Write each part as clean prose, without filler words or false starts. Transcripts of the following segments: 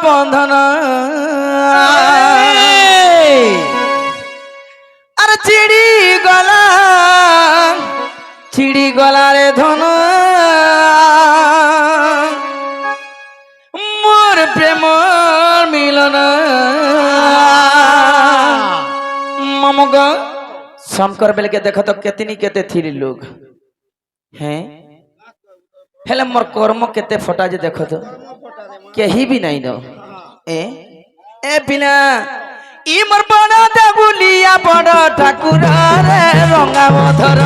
बंधन अरे चिड़ी गला रे धन मोर प्रेम मिलन ममग शंकर बेल के देख तो केतनी केते थी लोग हैं हेले मोर कर्म केते फटा जे देखो तो कहीं भी नहीं दो ए बिना ई मोर बड़ा देगुलिया बड़ा ठाकुर रे रंगा मधर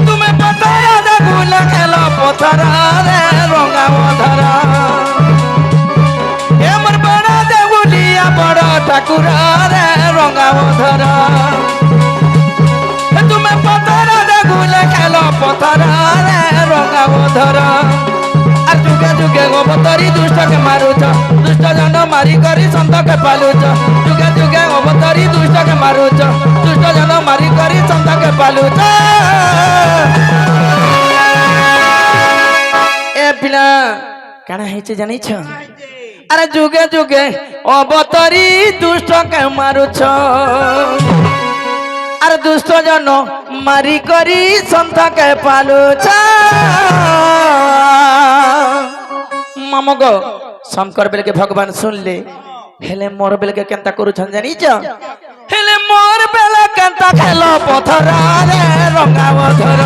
तुम्हें पथरा देगुल खेलो पथरा रे रंगा मधर ए मोर बड़ा देगुलिया बड़ा ठाकुर रे रंगा मधर तुम्हें पथरा देगुल खेलो पथरा रे रंगा मधर जुगे जुगे अवतारी दुष्ट के मारुच दुष्ट जन मारी करी संत के पालुच जुगे जुगे अवतारी दुष्ट के मारुच दुष्ट जन मारी करी संत के पालुच ए पिला काना हेचे जानी छ अरे जुगे जुगे अवतारी दुष्ट के मारुच अरे दुष्ट जन मारी करी संत के पालुच ममग शंकर बेल के भगवान सुन ले हेले मोर बेल के केंता करू छन जानी छ हेले मोर बेल केंता खेलो पथरा रे रंगा मधर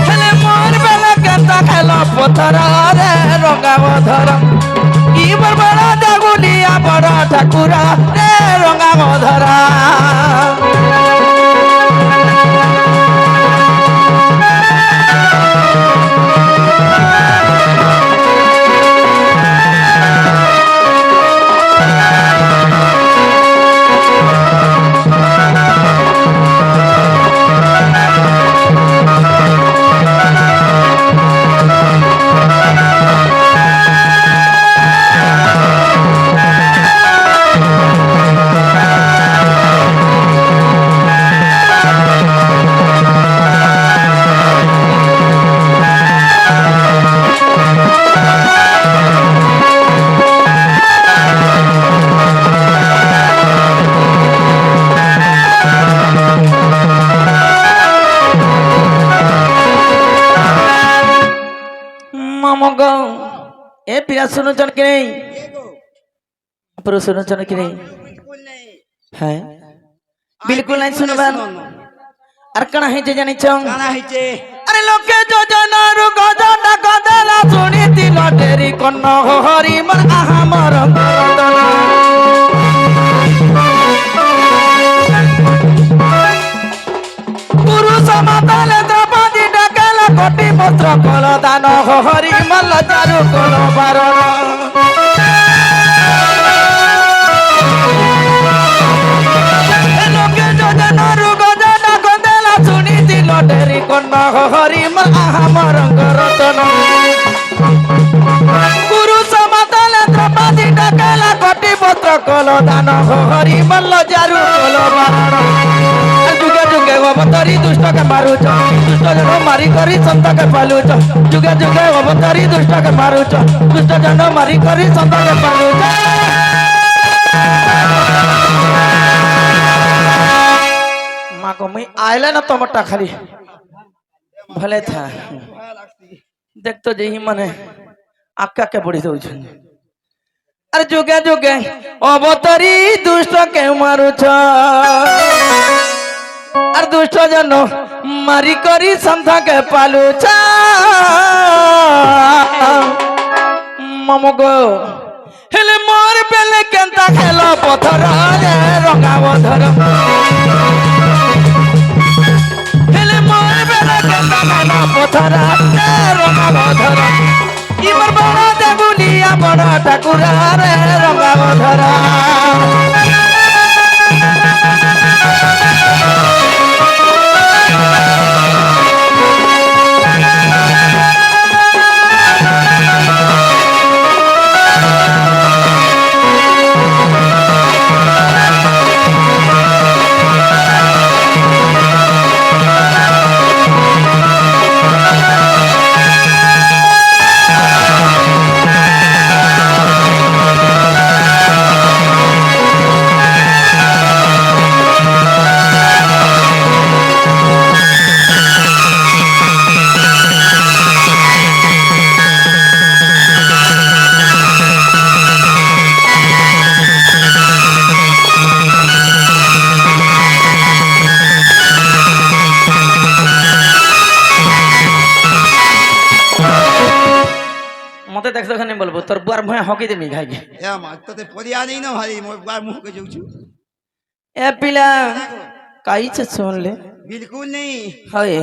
हेले मोर बेल केंता खेलो पथरा रे रंगा मधर ई मोर बड़ा देगुलिया बड़ा ठाकुर रे रंगा मधर ए पिया सुनो चन कि नहीं पर सुनो चन कि नहीं है बिल्कुल नहीं सुनबान अर कना है जे जानि छौ कना है जे अरे लोके जोजना रु गजना गदला सुनी दिल तेरी कन्न हरि मन आहा मर गदना पुरुष माताले द्रौपदी डकला कोटि पुत्र कल दान हरि मल्ल चारु कल बारण लोके जोजना रु गजना गदला सुनी दिल तेरी कन्न हरि मन आहा मर गदना पुरुष माताले द्रौपदी डकला कोटि पुत्र कल दान हरि मल्ल चारु कल बारण जुगे जुगे अवतारी दुष्ट के मारुच दुष्ट जन मारी करी संत के पालुच जुगे जुगे अवतारी दुष्ट के मारुच दुष्ट जन मारी करी संत के पालुच माँ को मैं आयला ना टमाटा खाली भले था देख तो जे ही मने आका के बड़ी दो अरे जुगे जुगे अवतारी दुष्ट के मारुच और दुष्ट जन मारी करी संथा के पालुच ममगो हेले मोर बेले केंता खेलो पथरा रे रंगा मधर हेले मोर बेले केंता खेलो पथरा रे रंगा मधर ई मोर बड़ा देगुलिया बड़ा ठाकुर रे रंगा मधर মতে দেখছো খানি বলবো তোর বুয়ার ভয়ে হকি দেমি খাইকে এ মা তোতে পরিয়া নেই না ভাই মোর বার মুখকে যাউছু এ পিলা কাইছে শুনলে बिल्कुल नहीं হয়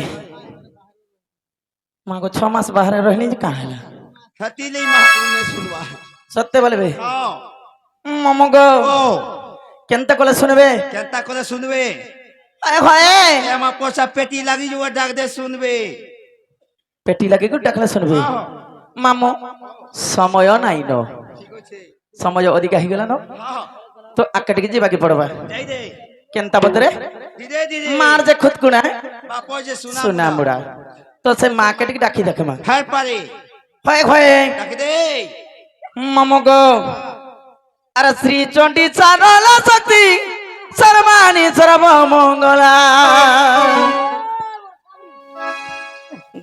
মাগো 6 মাস বাহারে রহনি যে কাহেলা खती नहीं महाकुल में सुनवा সত্য বলবে हां মমগো ओ কেনতা কলে শুনবে केता करे सुनबे আয় হয় ए मा पोसा पेटी लागी जो डाक दे सुनबे পেটি লাগে গো ডাকলে শুনবে মামো সময় নাই ন ठीक আছে সময় অধিক হয়ে গেল না हां তো আকাটিকে যে বাকি পড়বা যাই দে কেনতা বদরে দিদে দিদে মার যে খুদ কুনা বাপ যে সুনা সোনা মুড়া তো সে মা কেটিকে ডাকি দেখে মা हर पारे হয় হয় डाक दे মমগো আরে শ্রী চণ্ডী চারল শক্তি সর্বাণী সর্ব মঙ্গলা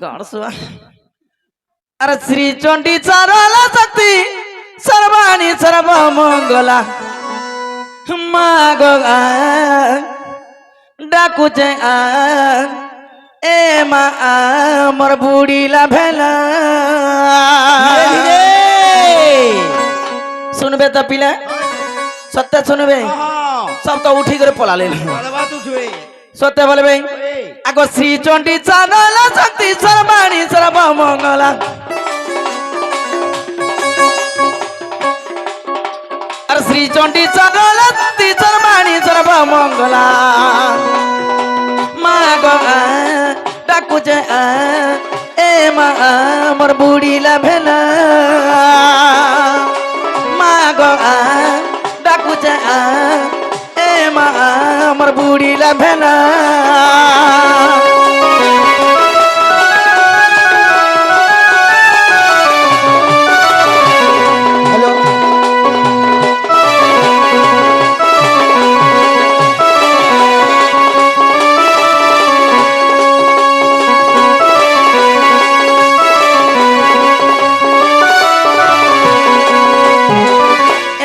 গড়সুয়া আরে শ্রী চণ্ডী চারল শক্তি সর্বাণী সর্ব মঙ্গলা মা গো ডাকুছে এ মা আমার বুড়িলা ভেলা শুনবে তো পিলা সত্য শুনবে हां সব তো উঠি করে পলালে बात उठवे সত্য বলবে আগ শ্রী চণ্ডী চানল শক্তি সর্বাণী সর্ব মঙ্গলা আর শ্রী চণ্ডী চানল শক্তি সর্বাণী সর্ব মঙ্গলা মা গো ডাকুছে এ মা আমার বুড়িলা ভেলা মা গো ডাকুছে এ মা আমার বুড়িলা ভেলা हेलो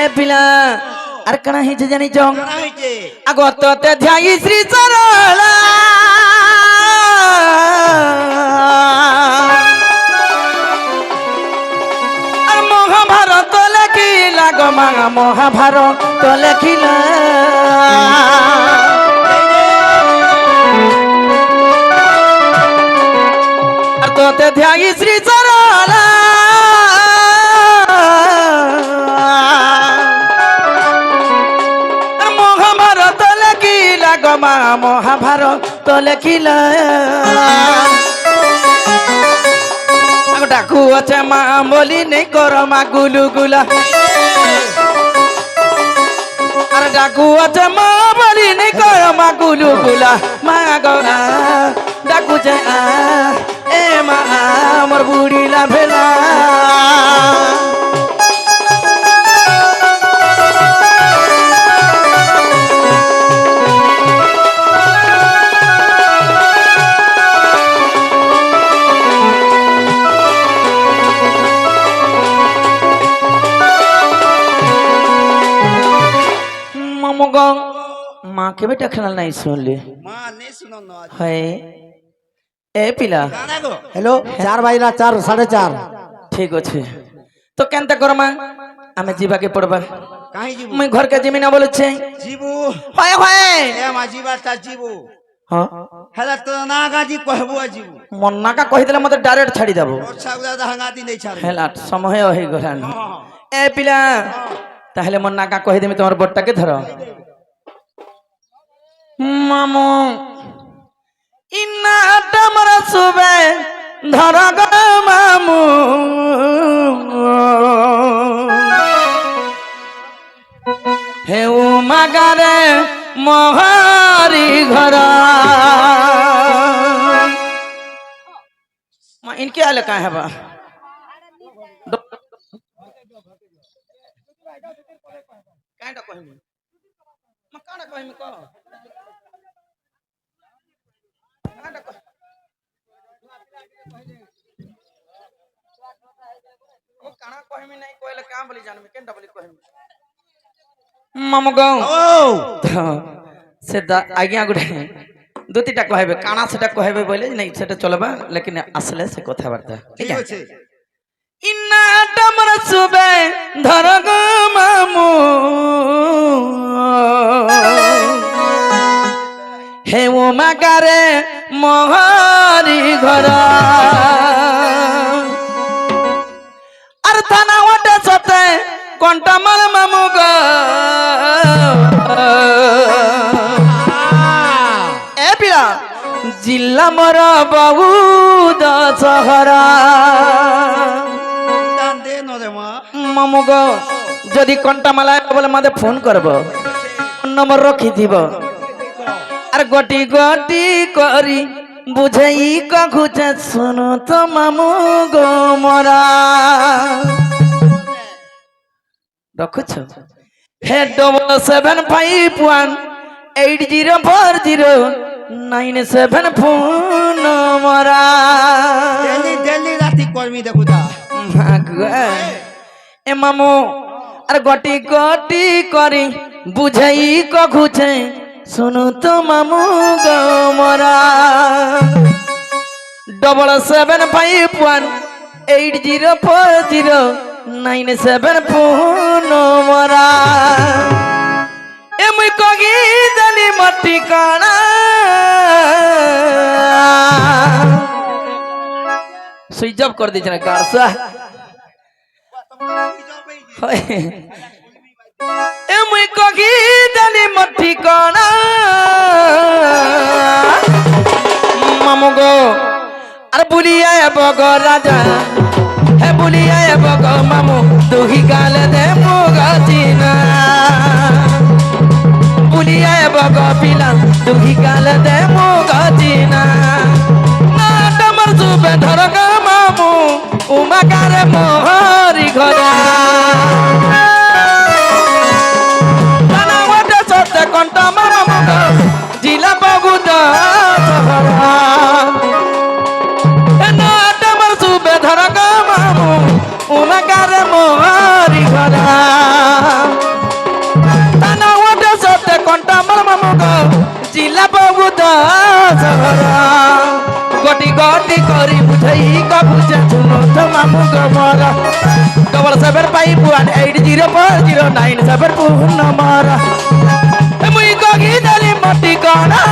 এ পিলা আর কানা হিজে জানি জং कराइते আগত তে ধ্যাই শ্রী চরলা আর মহাভারত লেখিলা গো মা মহাভারত লেখিলা আর তোতে ধ্যাই শ্রী চরলা মহাভারত লেখিলা গো মা মহাভারত লেখিলা ডাকু আছে মা বলি নেই কর মা গুলু গুলা আর ডাকু আছে মা বলি নেই কর মা গুলু গুলা মা গো ডাকু যে এ মা আমার বুড়িলা ভেলা মমগং মা কেবে ডাকলা নাই শুনলে मां नहीं सुनो ना आज হয় এ পিলা गाना गो हेलो 4 बाजला 4 4:30 ঠিক আছে তো কেনতা করমা আমি জিবাকে পড়বা काहे जीबू মুই ঘরকে জিমি না বলেছে जीबू হয় হয় ए मा जीबा ता जीबू হ্যাঁ हेला तो ना गाजी कहबो जीबू মন্নাকা কই দিলে মতে ডাইরেক্ট ছাড়ি দেব और सागदा दहंगाती नहीं छाड़ হেলা সময় হই গলান हां এ পিলা তাহলে মন্নাকা কই দিমি তোমার বটটাকে ধরো মামু ইন্নাটা মরা সুবে ধর গো মামু হে উমাগারে মহারি ঘর মা ইনকে আলে কাहे बा कांटा कहमी म कांटा कहमी को कांटा कह ओ काना कहमी नहीं कोइले काम बोली जानमी केंटा बोली कहमी ममगौ ओ से आज्ञा गुडे দুটিটা কইবে কানা সেটা কইবে বলে নাই সেটা চলবা लेकिन আসলে সে কথাবার্তা ঠিক ठीक আছে আছে ইনাটা মর সুবে ধর গো মামু হে ও মাগারে মহারি ঘর আর থানা ওটা সতে কোনটা মাল মামু গো এ পিলা জিল্লা মর বাবু দশহরা দান দে নরে মা মামু গো যদি কোনটা মালায় বলে মাঝে ফোন করব নম্বর রখি দিব আর গটি গটি করি বুঝাই কখুছে শুনো তো মামু গো মরা রখুছ হে 7751804097 ফোন মরা ডেলি রাতি কর্মী দেখো দা এ মামু আর গটি গটি করি বুঝাই কখুছে শুনু তো মামু গো মরা 7751804097 ফোন মরা এমই কগি জানি মাটি কানা সুইচ অফ করে দিয়েছে না কারসা এমই কগি জানি মাটি কানা মামু গো আর বুলিয়া বগ রাজা হে বুলিয়া বগ মামু দুহি গালে দে মুগাচিনা বুলিয়া বগ পিলা দুহি গালে দে মুগাচিনা না তোমার সুবে ধর গো মামু উমাকারে মোহরি ঘরা জানা ওটা সতে কোনটা মামু গো জিলা বাবু দশহরা ধর গো মামু উমাকারে মোহরি ঘরা তানা ওটা সতে কোনটা আমার মামু গো জিলা বাবু দশহরা গটি গটি করি বুঝাই কবুঝে শুনো তো মামু গো মরা 7751804097 ফোন মরা মুই কগি জালি মটি কণা